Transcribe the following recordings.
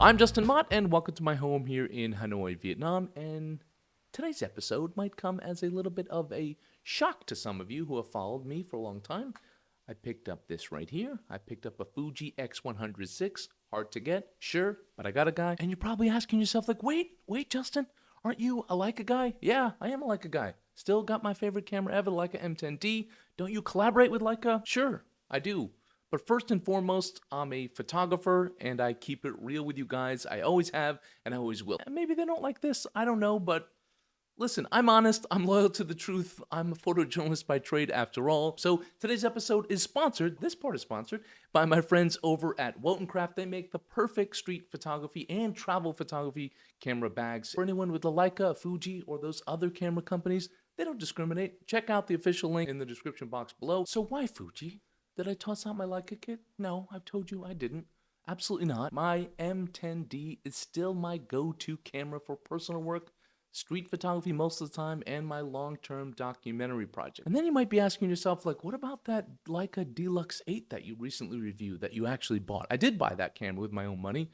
I'm Justin Mott, and welcome to my home here in Hanoi, Vietnam. And today's episode might come as a little bit of a shock to some of you who have followed me for a long time. I picked up this right here. I picked up a Fuji X100 VI. Hard to get, sure, but I got a guy. And you're probably asking yourself, like, wait, Justin, aren't you a Leica guy? Yeah, I am a Leica guy. Still got my favorite camera ever, Leica M10D. Don't you collaborate with Leica? Sure, I do. But first and foremost, I'm a photographer and I keep it real with you guys. I always have and I always will. And maybe they don't like this, I don't know, but listen, I'm honest, I'm loyal to the truth. I'm a photojournalist by trade after all. So today's episode is sponsored, this part is sponsored, by my friends over at Wotancraft. They make the perfect street photography and travel photography camera bags. For anyone with a Leica, a Fuji, or those other camera companies, they don't discriminate. Check out the official link in the description box below. So why Fuji? Did I toss out my Leica kit? No, I've told you I didn't. Absolutely not. My M10D is still my go-to camera for personal work, street photography most of the time, and my long-term documentary project. And then you might be asking yourself, like, what about that Leica D-Lux 8 that you recently reviewed, that you actually bought? I did buy that camera with my own money,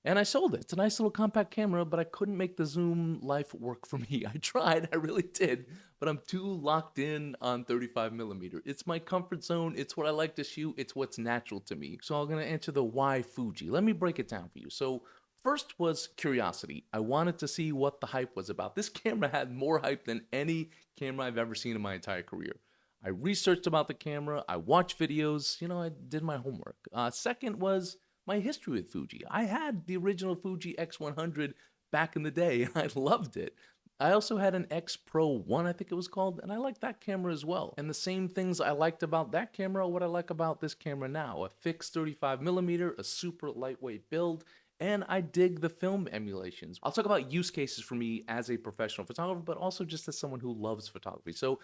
and I sold it. It's a nice little compact camera, but I couldn't make the zoom life work for me. I tried, I really did, but I'm too locked in on 35mm. It's my comfort zone, it's what I like to shoot, it's what's natural to me. So I'm gonna answer the why Fuji. Let me break it down for you. So first was curiosity. I wanted to see what the hype was about. This camera had more hype than any camera I've ever seen in my entire career. I researched about the camera, I watched videos, you know, I did my homework. Second was my history with Fuji. I had the original Fuji X100 back in the day, and I loved it. I also had an X Pro 1, I think it was called, and I liked that camera as well. And the same things I liked about that camera are what I like about this camera now. A fixed 35mm, a super lightweight build, and I dig the film emulations. I'll talk about use cases for me as a professional photographer, but also just as someone who loves photography. So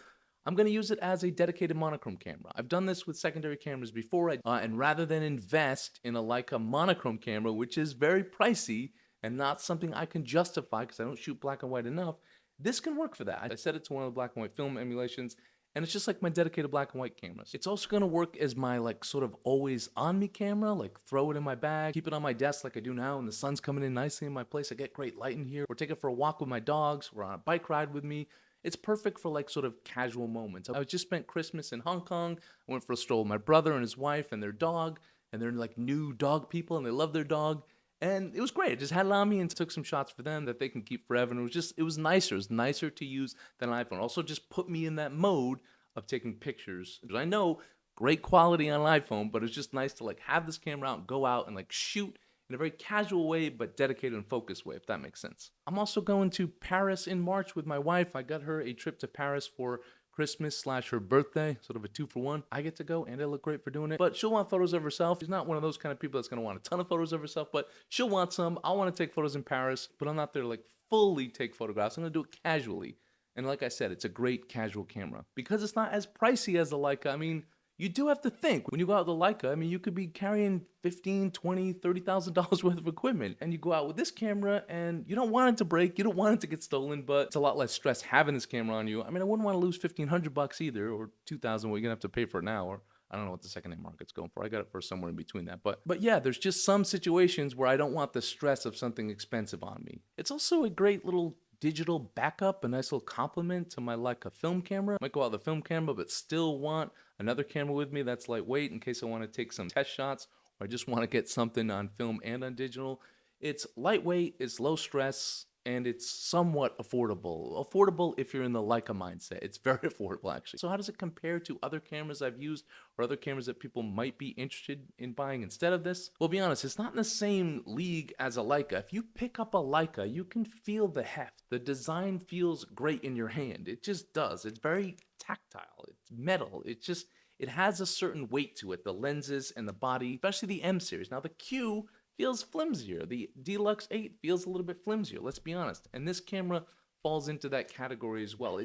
I'm going to use it as a dedicated monochrome camera. I've done this with secondary cameras before, and rather than invest in a Leica monochrome camera, which is very pricey and not something I can justify because I don't shoot black and white enough, this can work for that. I set it to one of the black and white film emulations, and it's just like my dedicated black and white cameras. It's also going to work as my like sort of always on me camera, like throw it in my bag, keep it on my desk like I do now, and the sun's coming in nicely in my place. I get great light in here, or take it for a walk with my dogs, or on a bike ride with me. It's perfect for like sort of casual moments. I just spent Christmas in Hong Kong. I went for a stroll with my brother and his wife and their dog, and they're like new dog people and they love their dog. And it was great. I just had it on me and took some shots for them that they can keep forever. And it was nicer. It was nicer to use than an iPhone. Also just put me in that mode of taking pictures. I know great quality on an iPhone, but it's just nice to like have this camera out and go out and like shoot in a very casual way, but dedicated and focused way, if that makes sense. I'm also going to Paris in March with my wife. I got her a trip to Paris for Christmas / her birthday, sort of a 2-for-1. I get to go and I look great for doing it, but she'll want photos of herself. She's not one of those kind of people that's gonna want a ton of photos of herself, but she'll want some. I wanna take photos in Paris, but I'm not there to like fully take photographs. I'm gonna do it casually. And like I said, it's a great casual camera. Because it's not as pricey as the Leica, I mean, you do have to think, when you go out with the Leica, I mean, you could be carrying $15,000, $20,000, $30,000 worth of equipment, and you go out with this camera, and you don't want it to break, you don't want it to get stolen, but it's a lot less stress having this camera on you. I mean, I wouldn't want to lose $1,500 either, or $2,000, what you're gonna have to pay for it now, or I don't know what the secondhand market's going for. I got it for somewhere in between that, but yeah, there's just some situations where I don't want the stress of something expensive on me. It's also a great little digital backup, a nice little complement to my Leica film camera. Might go out with a film camera, but still want another camera with me that's lightweight in case I want to take some test shots, or I just want to get something on film and on digital. It's lightweight, it's low stress, and it's somewhat affordable. Affordable if you're in the Leica mindset. It's very affordable, actually. So how does it compare to other cameras I've used, or other cameras that people might be interested in buying instead of this? Well, be honest, it's not in the same league as a Leica. If you pick up a Leica, you can feel the heft. The design feels great in your hand. It just does. It's very tactile. It's metal. It has a certain weight to it. The lenses and the body, especially the M series. Now the Q feels flimsier. The D-Lux 8 feels a little bit flimsier, let's be honest. And this camera falls into that category as well.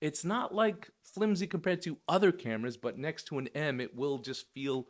It's not like flimsy compared to other cameras, but next to an M, it will just feel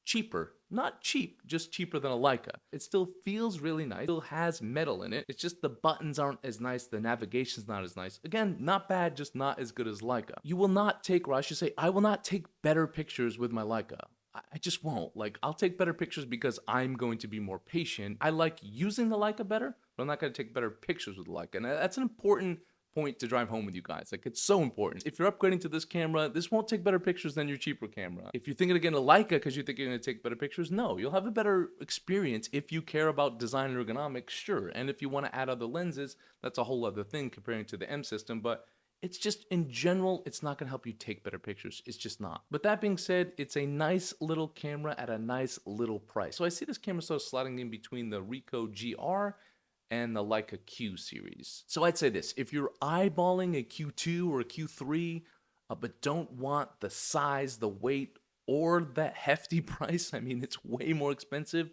cheaper. Not cheap, just cheaper than a Leica. It still feels really nice, still has metal in it. It's just the buttons aren't as nice, the navigation's not as nice. Again, not bad, just not as good as Leica. You will not take, or I should say, I will not take better pictures with my Leica. I just won't. Like, I'll take better pictures because I'm going to be more patient. I like using the Leica better, but I'm not going to take better pictures with the Leica. And that's an important point to drive home with you guys. Like, it's so important. If you're upgrading to this camera, this won't take better pictures than your cheaper camera. If you're thinking of getting a Leica because you think you're going to take better pictures, no. You'll have a better experience if you care about design and ergonomics, sure. And if you want to add other lenses, that's a whole other thing comparing to the M system. But it's just, in general, it's not going to help you take better pictures. It's just not. But that being said, it's a nice little camera at a nice little price. So I see this camera sort of sliding in between the Ricoh GR and the Leica Q series. So I'd say this: if you're eyeballing a Q2 or a Q3, but don't want the size, the weight, or that hefty price, I mean, it's way more expensive,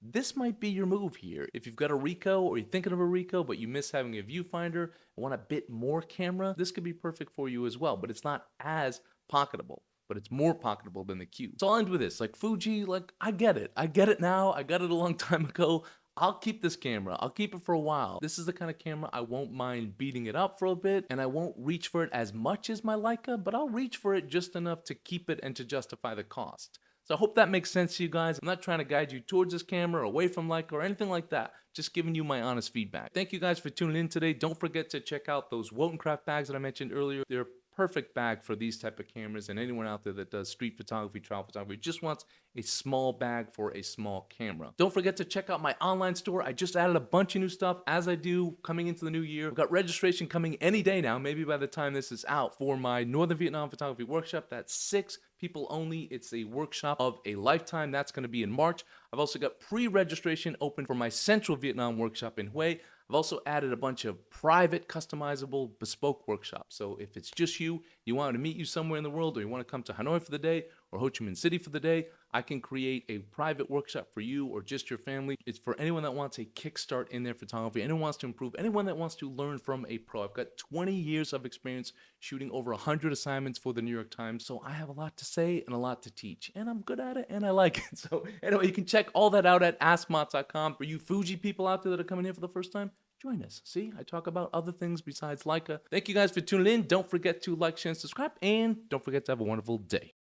this might be your move here. If you've got a Ricoh or you're thinking of a Ricoh, but you miss having a viewfinder and want a bit more camera, this could be perfect for you as well, but it's not as pocketable. But it's more pocketable than the Q. So I'll end with this. Like, Fuji, like, I get it. I get it now. I got it a long time ago. I'll keep this camera. I'll keep it for a while. This is the kind of camera I won't mind beating it up for a bit, and I won't reach for it as much as my Leica, but I'll reach for it just enough to keep it and to justify the cost. So I hope that makes sense to you guys. I'm not trying to guide you towards this camera or away from Leica or anything like that. Just giving you my honest feedback. Thank you guys for tuning in today. Don't forget to check out those Wotencraft bags that I mentioned earlier. They're perfect bag for these type of cameras, and anyone out there that does street photography, travel photography, just wants a small bag for a small camera. Don't forget to check out my online store. I just added a bunch of new stuff, as I do coming into the new year. We've got registration coming any day now, maybe by the time this is out, for my Northern Vietnam photography workshop. That's 6 people only. It's a workshop of a lifetime. That's going to be in March. I've also got pre-registration open for my Central Vietnam workshop in Hue. I've also added a bunch of private, customizable, bespoke workshops. So if it's just you, you want to meet you somewhere in the world, or you want to come to Hanoi for the day, or Ho Chi Minh City for the day, I can create a private workshop for you or just your family. It's for anyone that wants a kickstart in their photography, anyone wants to improve, anyone that wants to learn from a pro. I've got 20 years of experience shooting over 100 assignments for the New York Times, so I have a lot to say and a lot to teach, and I'm good at it, and I like it. So anyway, you can check all that out at askmott.com. For you Fuji people out there that are coming here for the first time, join us. See, I talk about other things besides Leica. Thank you guys for tuning in. Don't forget to like, share, and subscribe, and don't forget to have a wonderful day.